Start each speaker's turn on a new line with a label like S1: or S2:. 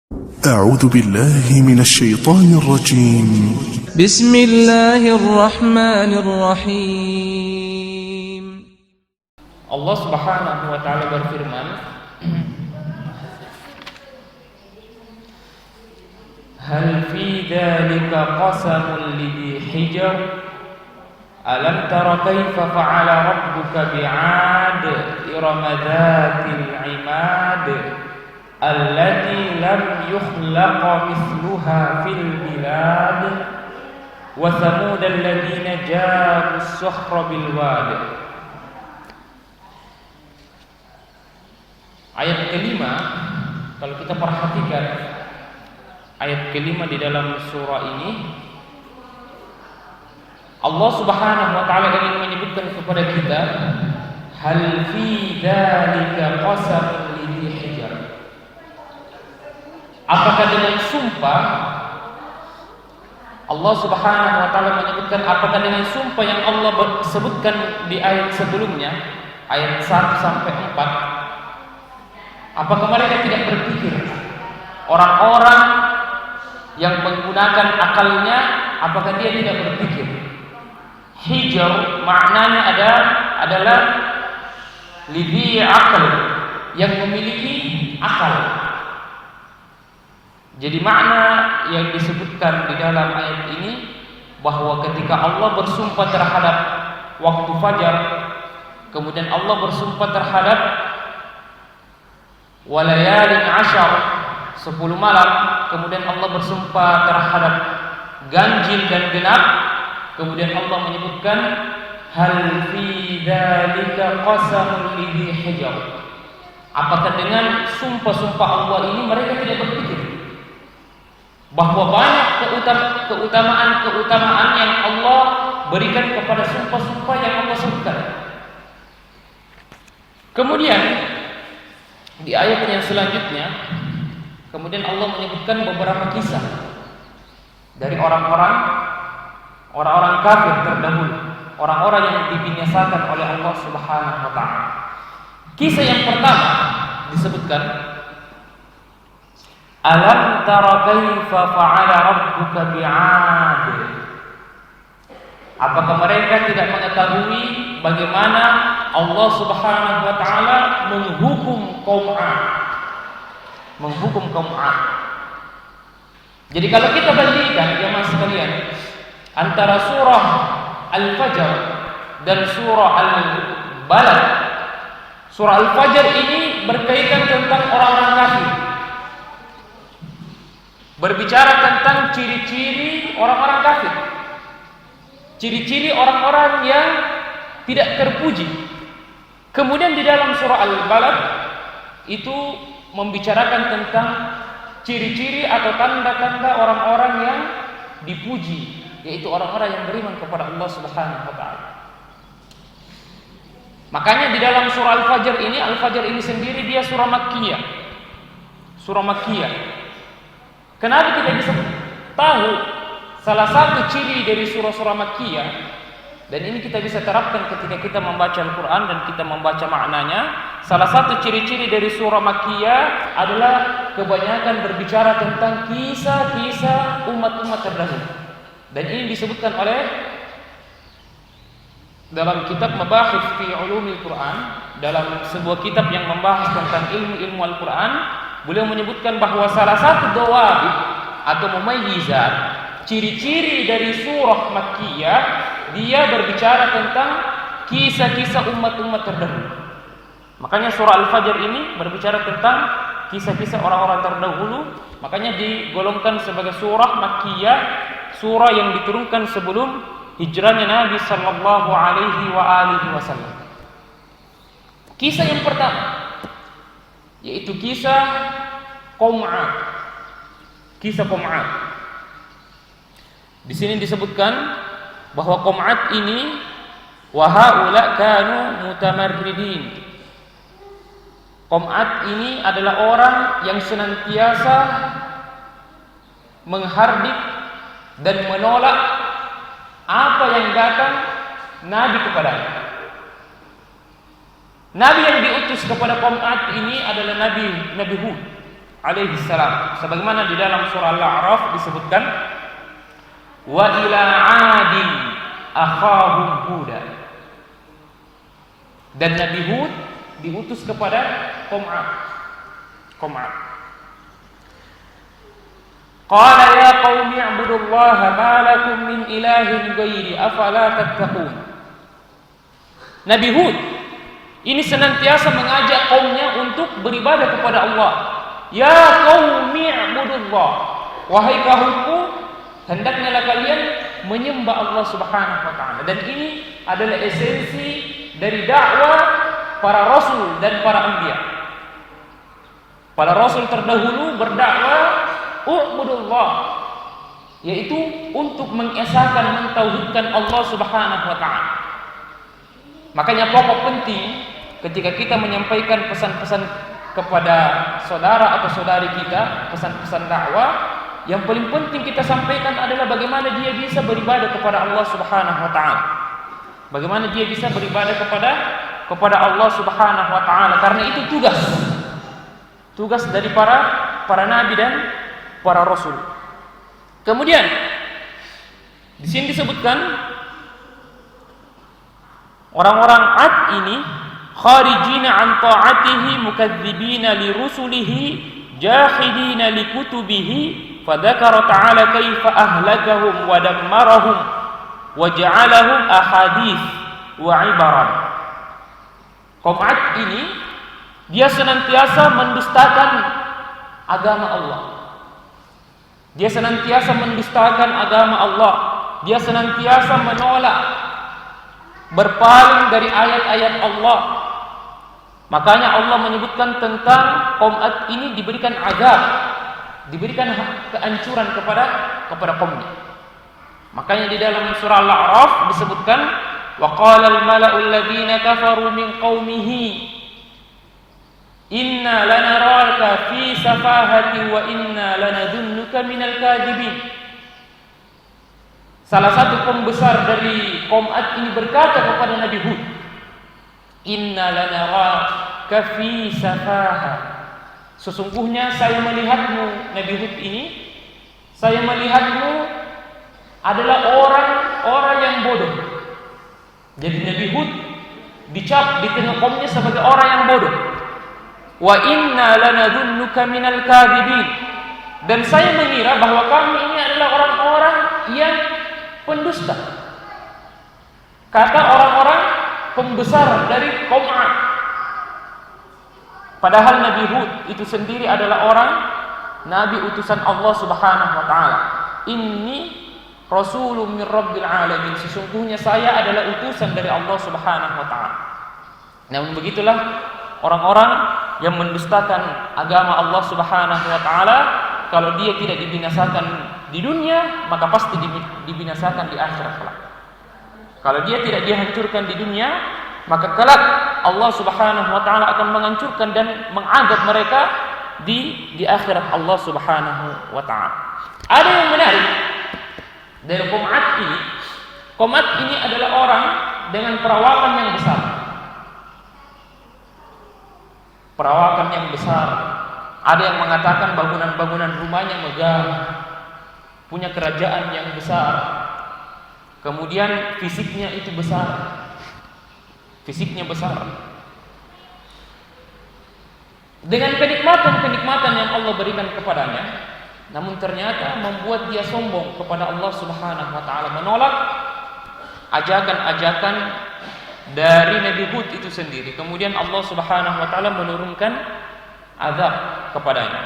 S1: أعوذ بالله من الشيطان الرجيم.
S2: بسم الله الرحمن الرحيم.
S3: Allah Subhanahu wa taala berfirman, Hal fi dzalika qasamun lidhi hijr alam tara kaifa fa'ala rabbuka bi'ad irama dzatil 'imad allati lam yukhlaq mithluha fil bilad wa thamud alladziina jaabu as-sakhra bil wad. Ayat kelima, kalau kita perhatikan ayat kelima di dalam surah ini, Allah Subhanahu wa taala ingin menyebutkan kepada kita, hal fi dzalika qasamun lidhi hijr. Apakah dengan sumpah Allah Subhanahu wa taala menyebutkan, apakah dengan sumpah yang Allah sebutkan di ayat sebelumnya, ayat 1 sampai 4, apakah mereka tidak berpikir? Orang-orang yang menggunakan akalnya, apakah dia tidak berpikir? Hijr maknanya adalah lidhi akal, yang memiliki akal. Jadi makna yang disebutkan di dalam ayat ini, bahwa ketika Allah bersumpah terhadap waktu fajar, kemudian Allah bersumpah terhadap walayalin ashar, 10 malam, kemudian Allah bersumpah terhadap ganjil dan genap, kemudian Allah menyebutkan hal fi dzalika qasamun lidhi hijr. Apakah dengan sumpah-sumpah Allah ini mereka tidak berpikir bahwa banyak keutamaan yang Allah berikan kepada sumpah-sumpah yang Allah sebutkan. Kemudian di ayat yang selanjutnya, kemudian Allah menyebutkan beberapa kisah dari orang-orang kafir terdahulu, orang-orang yang dibinasakan oleh Allah Subhanahu wa taala. Kisah yang pertama disebutkan, Alam tara kaifa fa'ala rabbuka bi'ad. Apakah mereka tidak mengetahui bagaimana Allah Subhanahu wa taala menghukum kaum 'ad? Jadi kalau kita bandingkan jemaah sekalian antara surah Al-Fajr dan surah Al-Balad, surah Al-Fajr ini berkaitan tentang orang-orang kafir, berbicara tentang ciri-ciri orang-orang kafir, ciri-ciri orang-orang yang tidak terpuji. Kemudian di dalam surah Al-Balad itu membicarakan tentang ciri-ciri atau tanda-tanda orang-orang yang dipuji, yaitu orang-orang yang beriman kepada Allah Subhanahu wa taala. Makanya di dalam surah Al-Fajr ini sendiri dia surah Makkiyah. Surah Makkiyah. Kenapa kita bisa tahu salah satu ciri dari surah-surah Makkiyah, dan ini kita bisa terapkan ketika kita membaca Al-Quran dan kita membaca maknanya. Salah satu ciri-ciri dari surah Makkiyah adalah kebanyakan berbicara tentang kisah-kisah umat-umat terdahulu. Dan ini disebutkan oleh dalam kitab Mabahith fi Ulumil Quran, dalam sebuah kitab yang membahas tentang ilmu-ilmu Al-Quran. Beliau menyebutkan bahwa salah satu dawabit atau mumayyizat, ciri-ciri dari surah Makkiyah, dia berbicara tentang kisah-kisah umat-umat terdahulu. Makanya surah Al-Fajr ini berbicara tentang kisah-kisah orang-orang terdahulu. Makanya digolongkan sebagai surah Makkiyah, surah yang diturunkan sebelum hijrahnya Nabi sallallahu alaihi wasallam. Kisah yang pertama yaitu kisah kaum 'ad. Kisah kaum 'ad. Di sini disebutkan bahwa kaum 'ad ini wa haula kanu mutamarridin. Kaum 'ad ini adalah orang yang senantiasa menghardik dan menolak apa yang datang Nabi kepadanya. Nabi yang diutus kepada kaum 'ad ini adalah Nabi Hud. alaihi salam, sebagaimana di dalam surah Al-A'raf disebutkan, wa ila 'adin akhahum huda. Dan Nabi Hud diutus kepada kaum 'Ad. Qala ya qaumi i'budullaha ma lakum min ilahin ghairi afala tattaqun. Nabi Hud ini senantiasa mengajak kaumnya untuk beribadah kepada Allah. Ya qaumi i'budullah, wahai kaumku, hendaknya kalian menyembah Allah Subhanahu wa taala. Dan ini adalah esensi dari dakwah para rasul dan para anbiya. Para rasul terdahulu berdakwah u'budullah, yaitu untuk mengesahkan, mentauhidkan Allah Subhanahu wa taala. Makanya pokok penting ketika kita menyampaikan pesan-pesan kepada saudara atau saudari kita, pesan-pesan dakwah, yang paling penting kita sampaikan adalah bagaimana dia bisa beribadah kepada Allah Subhanahu wa taala. Bagaimana dia bisa beribadah kepada Allah Subhanahu wa taala, karena itu tugas dari para nabi dan para rasul. Kemudian di sini disebutkan orang-orang 'Ad ini kharijina an ta'atihi mukadzibina li rusulihi jahidina li kutubihi, fadzakara ta'ala kaifa ahlakahum wa dammarahum wa ja'alahum ahadits wa ibaran. Kaum 'Ad ini dia senantiasa mendustakan agama Allah. Dia senantiasa mendustakan agama Allah. Dia senantiasa menolak, berpaling dari ayat-ayat Allah. Makanya Allah menyebutkan tentang kaum 'Ad ini diberikan azab, diberikan kehancuran kepada kaumnya. Makanya di dalam surah Al-A'raf disebutkan, wa qala al-mala'u alladziina kafaru min qaumihi inna lanaraka fi safahati wa inna lanadhunnuka minal kadhibin. Salah satu pembesar dari kaum 'Ad ini berkata kepada Nabi Hud, inna lanaraka fi safaha, sesungguhnya saya melihatmu Nabi Hud ini, saya melihatmu adalah orang yang bodoh. Jadi Nabi Hud dicap di tengah kaumnya sebagai orang yang bodoh. Wa inna lanadhunnuka minal kadhibin, dan saya mengira bahwa kami ini adalah orang-orang yang pendusta. Kata orang-orang pembesar dari kaum 'Ad. Padahal Nabi Hud itu sendiri adalah orang nabi utusan Allah Subhanahu wa taala. Inni rasulun min rabbil alamin, sesungguhnya saya adalah utusan dari Allah Subhanahu wa taala. Namun begitulah orang-orang yang mendustakan agama Allah Subhanahu wa taala, kalau dia tidak dibinasakan di dunia, maka pasti dibinasakan di akhirat kelak. Kalau dia tidak dihancurkan di dunia, maka kelak Allah Subhanahu wa taala akan menghancurkan dan mengadab mereka di akhirat Allah Subhanahu wa taala. Ada yang menarik dari kaum 'Ad ini. Kaum 'Ad ini adalah orang dengan perawakan yang besar. Perawakan yang besar. Ada yang mengatakan bangunan-bangunan rumahnya megah, punya kerajaan yang besar. Kemudian fisiknya itu besar. Fisiknya besar. Dengan kenikmatan-kenikmatan yang Allah berikan kepadanya, namun ternyata membuat dia sombong kepada Allah Subhanahu wa taala, menolak ajakan-ajakan dari Nabi Hud itu sendiri. Kemudian Allah Subhanahu wa taala menurunkan azab kepadanya.